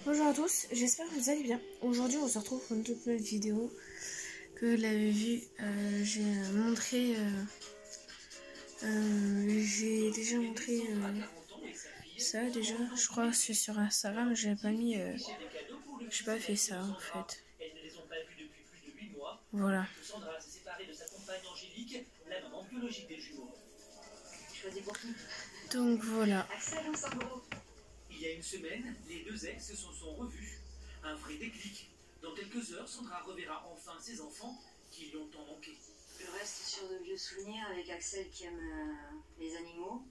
Bonjour à tous, j'espère que vous allez bien. Aujourd'hui on se retrouve pour une toute nouvelle vidéo. Que vous l'avez vu, j'ai montré, j'ai déjà montré ça déjà. Je crois que c'est sur Instagram, j'ai pas mis, j'ai pas fait ça en fait. Voilà. Donc voilà. Il y a une semaine, les deux ex se sont revus. Un vrai déclic. Dans quelques heures, Sandra reverra enfin ses enfants qui lui ont tant manqué. Je reste sur de vieux souvenirs avec Axel qui aime les animaux.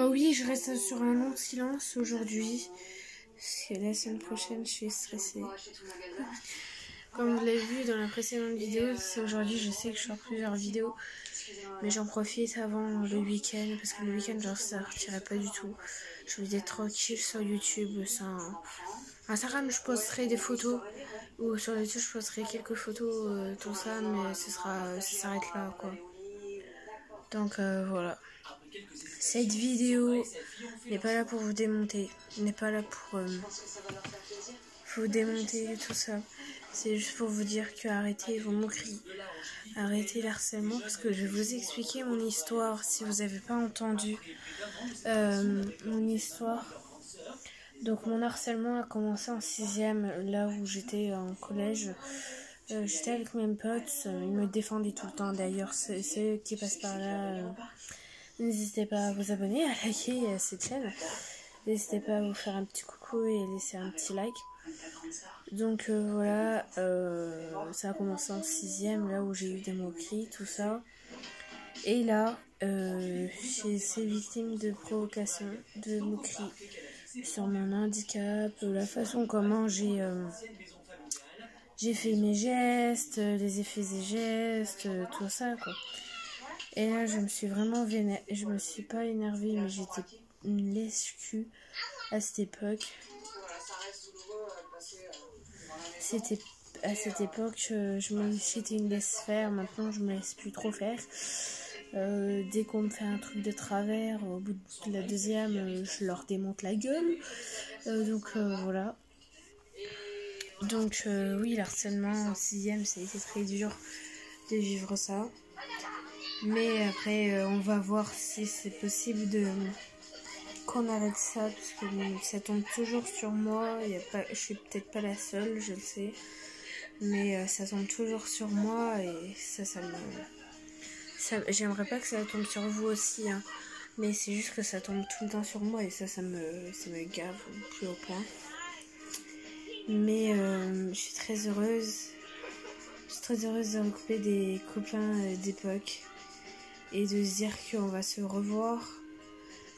Oui, je reste sur un long silence aujourd'hui. Parce que la semaine prochaine, je suis stressée. Comme vous l'avez vu dans la précédente vidéo, aujourd'hui je sais que je sors plusieurs vidéos. Mais j'en profite avant le week-end. Parce que le week-end, j'en sortirai pas du tout. Je vais être tranquille sur YouTube. Sans Instagram, je posterai des photos. Ou sur YouTube, je posterai quelques photos, tout ça. Mais ça s'arrête là, quoi. Donc voilà. Cette vidéo n'est pas là pour vous démonter. N'est pas là pour vous démonter tout ça. C'est juste pour vous dire que arrêtez vos moqueries. Arrêtez l'harcèlement parce que je vais vous expliquer mon histoire si vous n'avez pas entendu mon histoire. Donc mon harcèlement a commencé en 6e, là où j'étais en collège. J'étais avec mes potes, ils me défendaient tout le temps. D'ailleurs, ceux qui passent par là, n'hésitez pas à vous abonner, à liker cette chaîne. N'hésitez pas à vous faire un petit coucou et laisser un petit like. Donc voilà, ça a commencé en 6e, là où j'ai eu des moqueries, tout ça. Et là, j'ai été victime de provocations, de moqueries sur mon handicap, la façon comment j'ai fait mes gestes, les effets des gestes, tout ça quoi. Et là, je me suis vraiment vénère. Je me suis pas énervée, mais j'étais une lèche-cul à cette époque. C'était à cette époque, j'étais une laisse-faire. Maintenant, je me laisse plus trop faire. Dès qu'on me fait un truc de travers, au bout de la deuxième, je leur démonte la gueule. Donc voilà. Donc oui, l'harcèlement en 6e, ça a été très dur de vivre ça. Mais après, on va voir si c'est possible qu'on arrête ça, parce que ça tombe toujours sur moi. Je suis peut-être pas la seule, je le sais. Mais ça tombe toujours sur moi et j'aimerais pas que ça tombe sur vous aussi, hein. Mais c'est juste que ça tombe tout le temps sur moi et ça me gave au plus haut point. Mais je suis très heureuse. Je suis très heureuse de recouper des copains d'époque et de se dire qu'on va se revoir.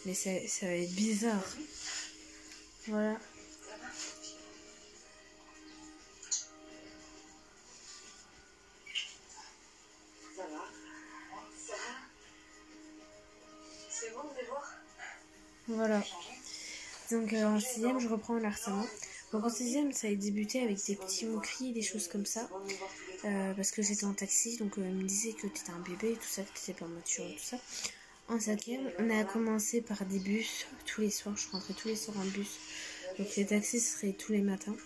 Mais ça va être bizarre. Voilà. Ça va. C'est bon de les voir. Voilà. Donc en 6e, je reprends le harcèlement. Donc en 6e, ça a débuté avec des petits moqueries, des choses comme ça. Parce que j'étais en taxi, donc ils me disaient que t'étais un bébé, tout ça, que t'étais pas mature, tout ça. En 5e, on a commencé par des bus tous les soirs. Je rentrais tous les soirs en bus. Donc les taxis seraient tous les matins.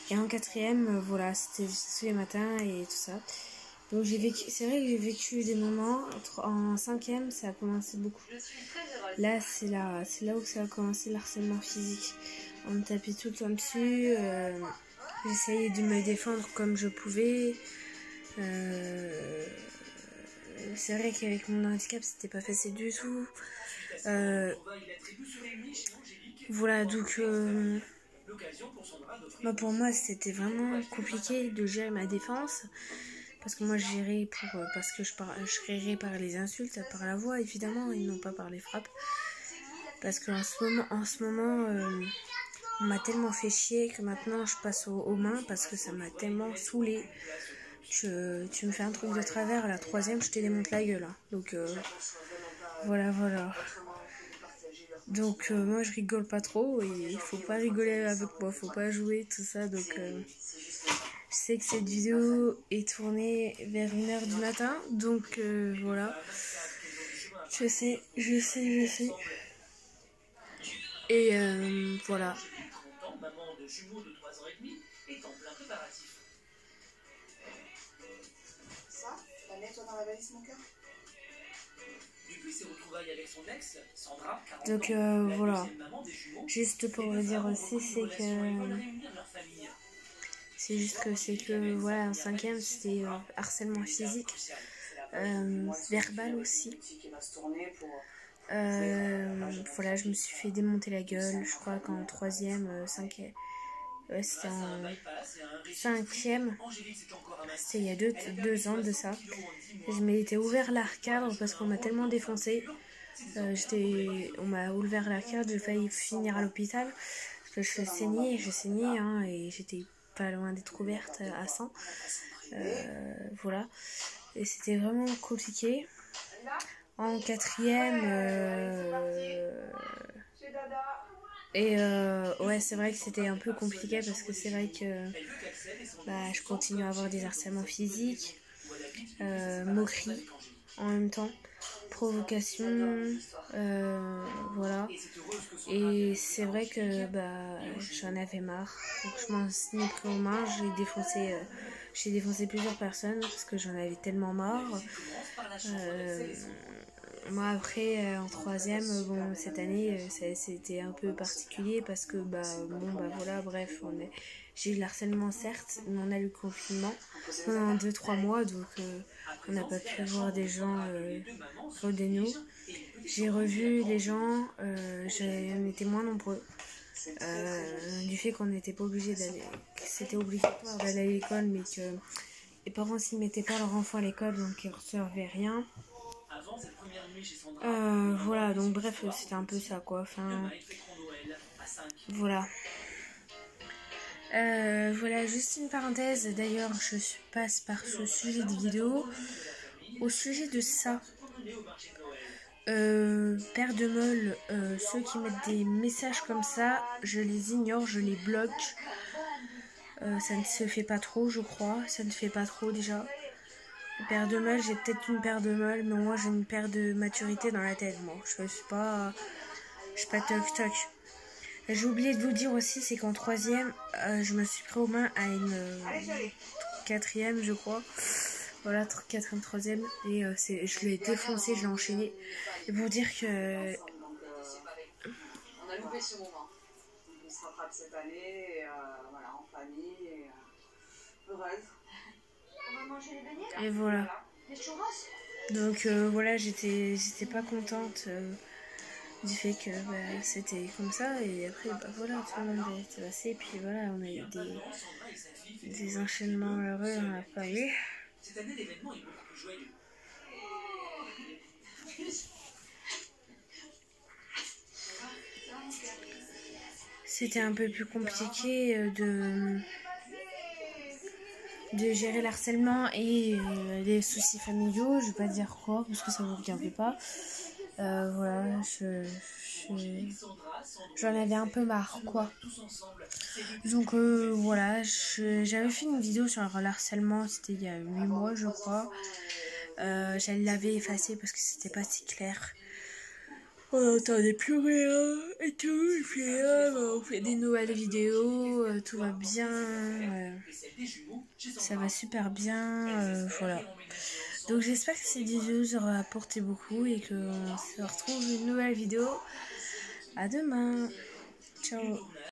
Et en 4e, voilà, c'était tous les matins et tout ça. Donc c'est vrai que j'ai vécu des moments. En 5e, ça a commencé beaucoup. Là, c'est là où ça a commencé le harcèlement physique. On me tapait tout le temps dessus. J'essayais de me défendre comme je pouvais. C'est vrai qu'avec mon handicap, c'était pas facile du tout. Voilà, donc pour moi, c'était vraiment compliqué de gérer ma défense. Parce que moi, je gérais parce que je gérais par les insultes, par la voix, évidemment, et non pas par les frappes. Parce qu'en ce moment, on m'a tellement fait chier que maintenant, je passe aux mains parce que ça m'a tellement saoulée. Tu me fais un truc de travers, à la 3e, je te démonte la gueule. Hein. Donc, voilà. Donc, moi, je rigole pas trop et il faut pas rigoler avec moi, faut pas jouer, tout ça. Donc, je sais que cette vidéo est tournée vers 1h du matin, donc voilà. Je sais. Et voilà. Depuis 30 ans, maman de jumeaux de 3 ans et demi est en plein préparatif. Ça, la mets toi dans la valise, mon cœur. Depuis ses retrouvailles avec son ex, Sandra, 40 Donc ans, la voilà. deuxième maman des jumeaux, Juste pour vous dire aussi, c'est juste que voilà, en 5e, c'était harcèlement physique, verbal aussi. Voilà, je me suis fait démonter la gueule, je crois qu'en 3e, 5e, c'était en 5e, c'était il y a deux ans de ça. Je m'étais ouvert l'arcade parce qu'on m'a tellement défoncé. On m'a ouvert l'arcade, j'ai failli finir à l'hôpital parce que je saignais hein, et j'étais pas loin d'être ouverte à 100. Voilà, et c'était vraiment compliqué. En 4e, ouais, c'est vrai que c'était un peu compliqué parce que c'est vrai que je continue à avoir des harcèlements physiques, moqueries en même temps, provocation, voilà. Et c'est vrai que j'en avais marre, donc je m'en suis pris en main, j'ai défoncé plusieurs personnes parce que j'en avais tellement marre. Moi après en 3e, bon cette année c'était un peu particulier parce que voilà, bref, j'ai eu le harcèlement certes, mais on a eu le confinement pendant 2-3 mois, donc on n'a pas pu voir des gens autour de nous. J'ai revu les gens, on était moins nombreux. Du fait qu'on n'était pas obligé d'aller, que c'était obligatoire d'aller à l'école, mais que les parents s'y mettaient pas leur enfant à l'école, donc ils ne recevaient rien. Voilà, donc bref, c'était un peu ça quoi. Enfin, voilà. Voilà, juste une parenthèse. D'ailleurs, je passe par ce sujet de vidéo. Au sujet de ça, Père de Meule, ceux qui mettent des messages comme ça, je les ignore, je les bloque. Ça ne se fait pas trop, je crois. Ça ne fait pas trop déjà. Paire de Meule, j'ai peut-être une paire de Meule, mais moi j'ai une paire de maturité dans la tête. Moi, je suis pas toc-toc. J'ai oublié de vous dire aussi, c'est qu'en 3e, je me suis pris aux mains à une 4e, je crois. Voilà, 4e, 3e. Et je l'ai défoncé, je l'ai enchaîné. Et pour dire que... On a loupé ce moment. On se rattrape cette année, voilà, en famille, et heureuse. On va manger les beignets. Et voilà. Les churros. Donc voilà, j'étais pas contente du fait que c'était comme ça. Et après, voilà, tout le monde est passé. Et puis voilà, on a eu des enchaînements heureux dans la famille. Cette année, l'événement est beaucoup plus joyeux. C'était un peu plus compliqué de gérer l'harcèlement et les soucis familiaux. Je vais pas dire quoi parce que ça vous regarde pas. Voilà, j'en avais un peu marre quoi. Donc voilà, j'avais fait une vidéo sur le harcèlement, c'était il y a 8 mois je crois. Je l'avais effacée parce que c'était pas si clair. On n'entendait plus rien et tout, et puis on fait des nouvelles vidéos, tout va bien, ça va super bien, voilà. Donc j'espère que ces vidéos vous auront apporté beaucoup et qu'on se retrouve une nouvelle vidéo. À demain, ciao.